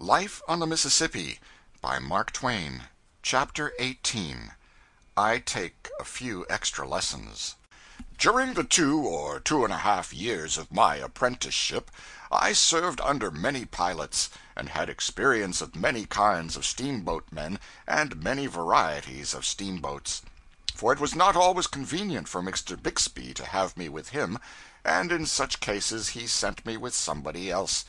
Life on the Mississippi by Mark Twain. Chapter 18. I Take a Few Extra Lessons. During the 2 or 2.5 years of my apprenticeship, I served under many pilots, and had experience of many kinds of steamboatmen and many varieties of steamboats. For it was not always convenient for Mr. Bixby to have me with him, and in such cases he sent me with somebody else.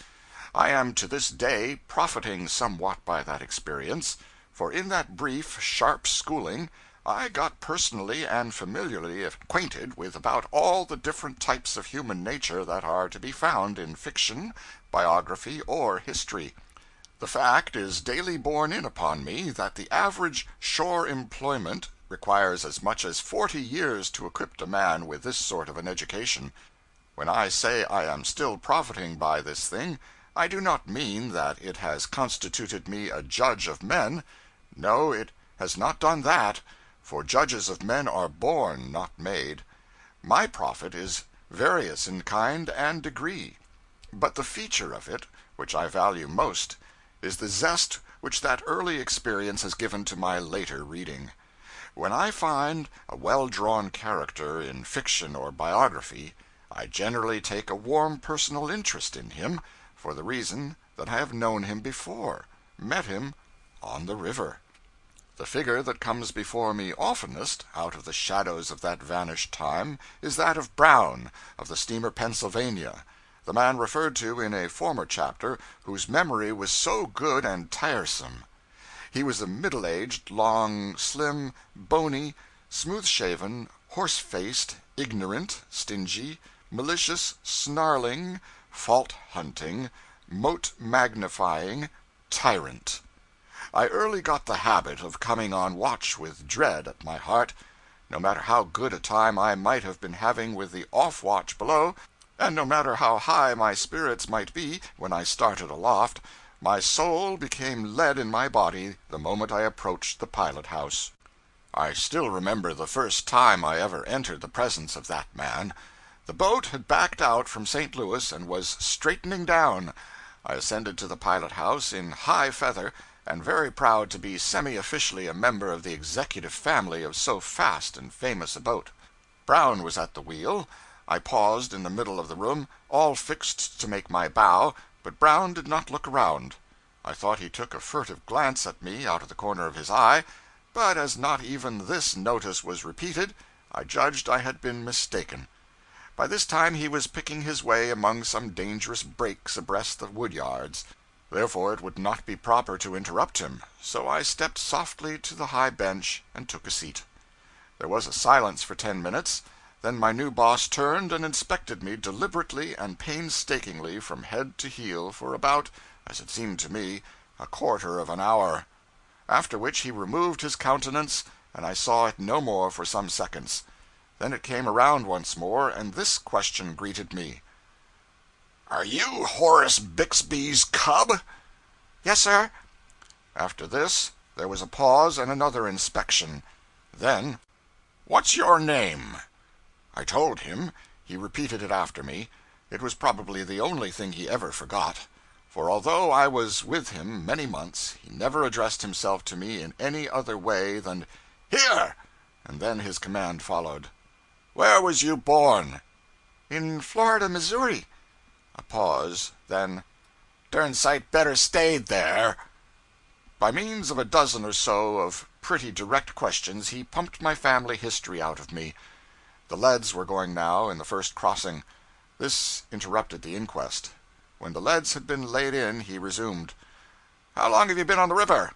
I am to this day profiting somewhat by that experience, for in that brief, sharp schooling I got personally and familiarly acquainted with about all the different types of human nature that are to be found in fiction, biography, or history. The fact is daily borne in upon me that the average shore employment requires as much as 40 years to equip a man with this sort of an education. When I say I am still profiting by this thing, I do not mean that it has constituted me a judge of men. No, it has not done that, for judges of men are born, not made. My profit is various in kind and degree. But the feature of it, which I value most, is the zest which that early experience has given to my later reading. When I find a well-drawn character in fiction or biography, I generally take a warm personal interest in him, for the reason that I have known him before, met him on the river. The figure that comes before me oftenest, out of the shadows of that vanished time, is that of Brown, of the steamer Pennsylvania, the man referred to in a former chapter, whose memory was so good and tiresome. He was a middle-aged, long, slim, bony, smooth-shaven, horse-faced, ignorant, stingy, malicious, snarling, fault-hunting, mote-magnifying tyrant. I early got the habit of coming on watch with dread at my heart, no matter how good a time I might have been having with the off-watch below, and no matter how high my spirits might be when I started aloft, my soul became lead in my body the moment I approached the pilot-house. I still remember the first time I ever entered the presence of that man. The boat had backed out from St. Louis and was straightening down. I ascended to the pilot-house in high feather, and very proud to be semi-officially a member of the executive family of so fast and famous a boat. Brown was at the wheel. I paused in the middle of the room, all fixed to make my bow, but Brown did not look around. I thought he took a furtive glance at me out of the corner of his eye, but as not even this notice was repeated, I judged I had been mistaken. By this time he was picking his way among some dangerous breaks abreast the woodyards. Therefore it would not be proper to interrupt him, so I stepped softly to the high bench and took a seat. There was a silence for 10 minutes, then my new boss turned and inspected me deliberately and painstakingly from head to heel for about, as it seemed to me, a quarter of an hour, after which he removed his countenance, and I saw it no more for some seconds. Then it came around once more, and this question greeted me: "Are you Horace Bixby's cub?" "Yes, sir." After this, there was a pause and another inspection. Then, "What's your name?" I told him. He repeated it after me. It was probably the only thing he ever forgot, for although I was with him many months, he never addressed himself to me in any other way than "Here!" and then his command followed. "Where was you born?" "In Florida, Missouri." A pause, then, "Dern sight better stayed there." By means of a dozen or so of pretty direct questions, he pumped my family history out of me. The leads were going now in the first crossing. This interrupted the inquest. When the leads had been laid in, he resumed: "How long have you been on the river?"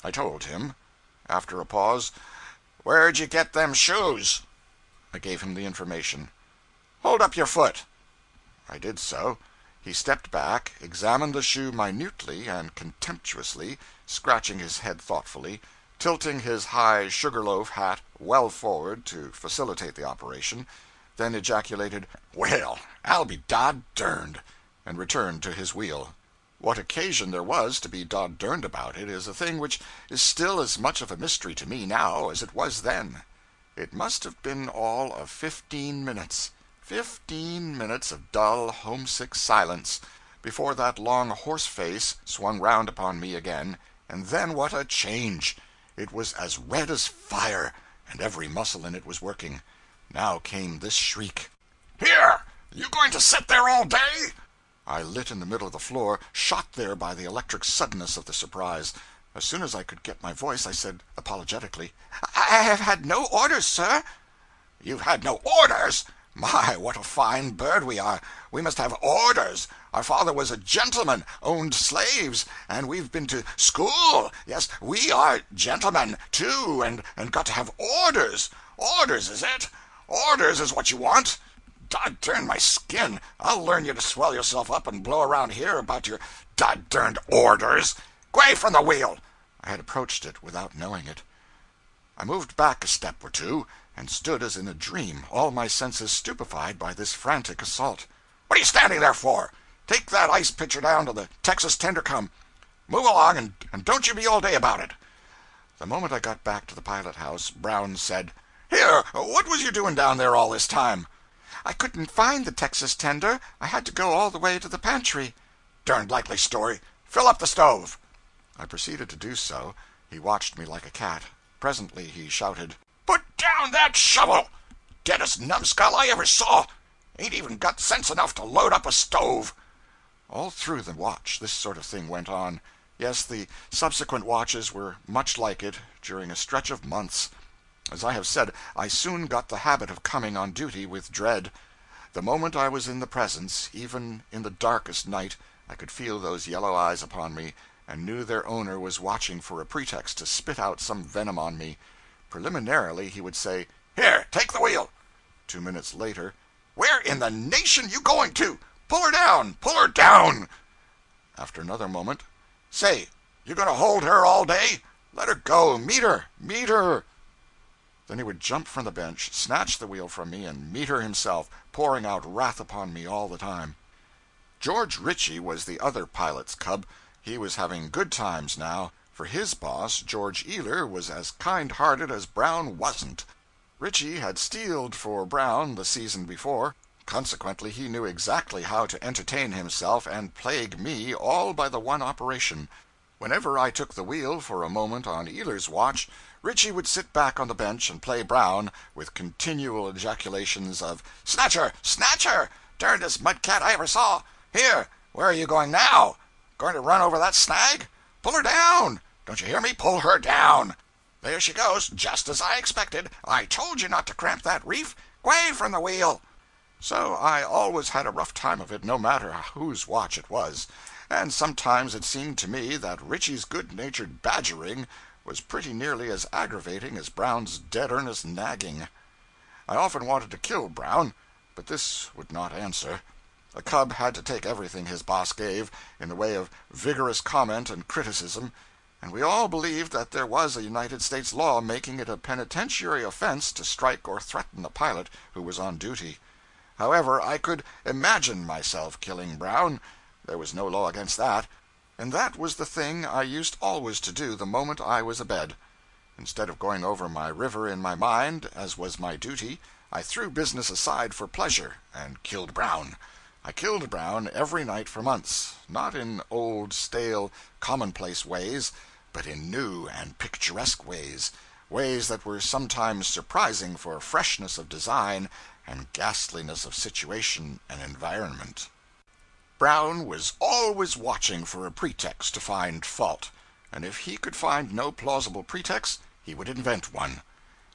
I told him. After a pause: "Where'd you get them shoes?" I gave him the information. "Hold up your foot." I did so. He stepped back, examined the shoe minutely and contemptuously, scratching his head thoughtfully, tilting his high sugar-loaf hat well forward to facilitate the operation, then ejaculated, "Well, I'll be dod-derned," and returned to his wheel. What occasion there was to be dod-derned about it is a thing which is still as much of a mystery to me now as it was then. It must have been all of 15 minutes. 15 minutes of dull, homesick silence before that long horse face swung round upon me again, and then what a change! It was as red as fire, and every muscle in it was working. Now came this shriek: "Here! You going to sit there all day?" I lit in the middle of the floor, shot there by the electric suddenness of the surprise. As soon as I could get my voice, I said apologetically: "I have had no orders, sir." "You've had no orders? My, what a fine bird we are! We must have orders. Our father was a gentleman, owned slaves, and we've been to school. Yes, we are gentlemen, too, and got to have orders. Orders, is it? Orders is what you want? Dod-dern my skin, I'll learn you to swell yourself up and blow around here about your dod-derned orders. Gway from the wheel!" I had approached it without knowing it. I moved back a step or two, and stood as in a dream, all my senses stupefied by this frantic assault. "What are you standing there for? Take that ice pitcher down to the Texas tender come. Move along, and don't you be all day about it." The moment I got back to the pilot house, Brown said: "Here, what was you doing down there all this time?" "I couldn't find the Texas tender. I had to go all the way to the pantry." "Darned likely story. Fill up the stove." I proceeded to do so. He watched me like a cat. Presently he shouted: "Put down that shovel! Deadest numbskull I ever saw! Ain't even got sense enough to load up a stove." All through the watch this sort of thing went on. Yes, the subsequent watches were much like it, during a stretch of months. As I have said, I soon got the habit of coming on duty with dread. The moment I was in the presence, even in the darkest night, I could feel those yellow eyes upon me, and knew their owner was watching for a pretext to spit out some venom on me. Preliminarily he would say: "Here, take the wheel." 2 minutes later: "Where in the nation you going to? Pull her down! Pull her down!" After another moment: "Say, you going to hold her all day? Let her go! Meet her! Meet her!" Then he would jump from the bench, snatch the wheel from me, and meet her himself, pouring out wrath upon me all the time. George Ritchie was the other pilot's cub. He was having good times now, for his boss, George Ealer, was as kind-hearted as Brown wasn't. Ritchie had steeled for Brown the season before. Consequently, he knew exactly how to entertain himself and plague me, all by the one operation. Whenever I took the wheel for a moment on Ealer's watch, Ritchie would sit back on the bench and play Brown, with continual ejaculations of: "Snatch her! Snatch her! Darndest mudcat I ever saw! Here, where are you going now? Going to run over that snag? Pull her down! Don't you hear me? Pull her down! There she goes, just as I expected. I told you not to cramp that reef. Gway from the wheel!" So I always had a rough time of it, no matter whose watch it was. And sometimes it seemed to me that Ritchie's good-natured badgering was pretty nearly as aggravating as Brown's dead-earnest nagging. I often wanted to kill Brown, but this would not answer. A cub had to take everything his boss gave, in the way of vigorous comment and criticism, and we all believed that there was a United States law making it a penitentiary offense to strike or threaten a pilot who was on duty. However, I could imagine myself killing Brown. There was no law against that. And that was the thing I used always to do the moment I was abed. Instead of going over my river in my mind, as was my duty, I threw business aside for pleasure, and killed Brown. I killed Brown every night for months, not in old, stale, commonplace ways, but in new and picturesque ways that were sometimes surprising for freshness of design and ghastliness of situation and environment. Brown was always watching for a pretext to find fault, and if he could find no plausible pretext, he would invent one.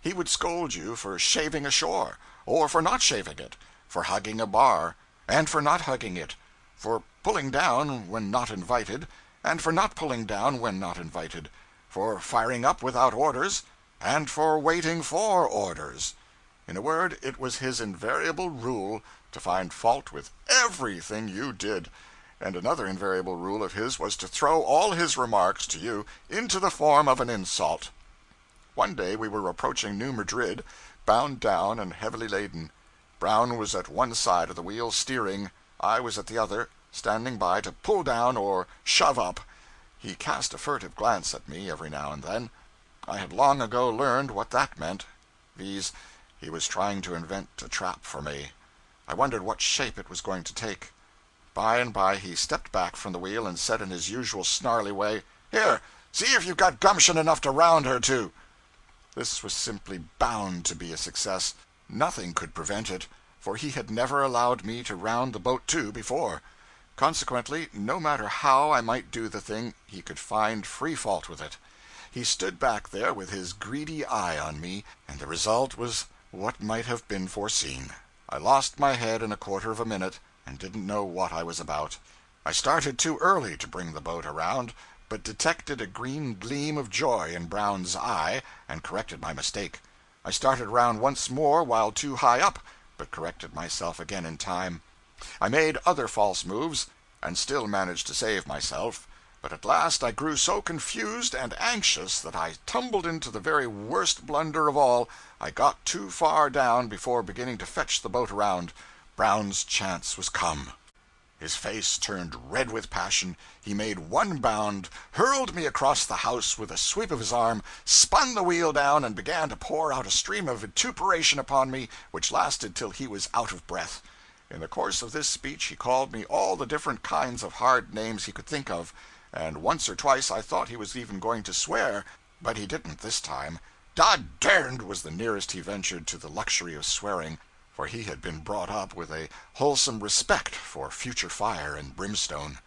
He would scold you for shaving ashore, or for not shaving it, for hugging a bar, and for not hugging it, for pulling down when not invited, and for not pulling down when not invited, for firing up without orders, and for waiting for orders. In a word, it was his invariable rule to find fault with everything you did, and another invariable rule of his was to throw all his remarks to you into the form of an insult. One day we were approaching New Madrid, bound down and heavily laden. Brown was at one side of the wheel steering, I was at the other, standing by to pull down or shove up. He cast a furtive glance at me every now and then. I had long ago learned what that meant, viz., he was trying to invent a trap for me. I wondered what shape it was going to take. By and by he stepped back from the wheel and said in his usual snarly way, "Here, see if you've got gumption enough to round her to." This was simply bound to be a success. Nothing could prevent it, for he had never allowed me to round the boat to before. Consequently, no matter how I might do the thing, he could find free fault with it. He stood back there with his greedy eye on me, and the result was what might have been foreseen. I lost my head in a quarter of a minute, and didn't know what I was about. I started too early to bring the boat around, but detected a green gleam of joy in Brown's eye, and corrected my mistake. I started around once more while too high up, but corrected myself again in time. I made other false moves, and still managed to save myself, but at last I grew so confused and anxious that I tumbled into the very worst blunder of all. I got too far down before beginning to fetch the boat around. Brown's chance was come. His face turned red with passion. He made one bound, hurled me across the house with a sweep of his arm, spun the wheel down, and began to pour out a stream of vituperation upon me, which lasted till he was out of breath. In the course of this speech he called me all the different kinds of hard names he could think of, and once or twice I thought he was even going to swear, but he didn't this time. "Dod derned" was the nearest he ventured to the luxury of swearing, for he had been brought up with a wholesome respect for future fire and brimstone.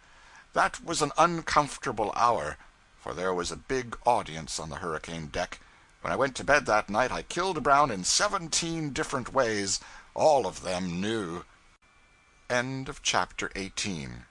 That was an uncomfortable hour, for there was a big audience on the hurricane deck. When I went to bed that night I killed Brown in 17 different ways, all of them new. End of chapter 18.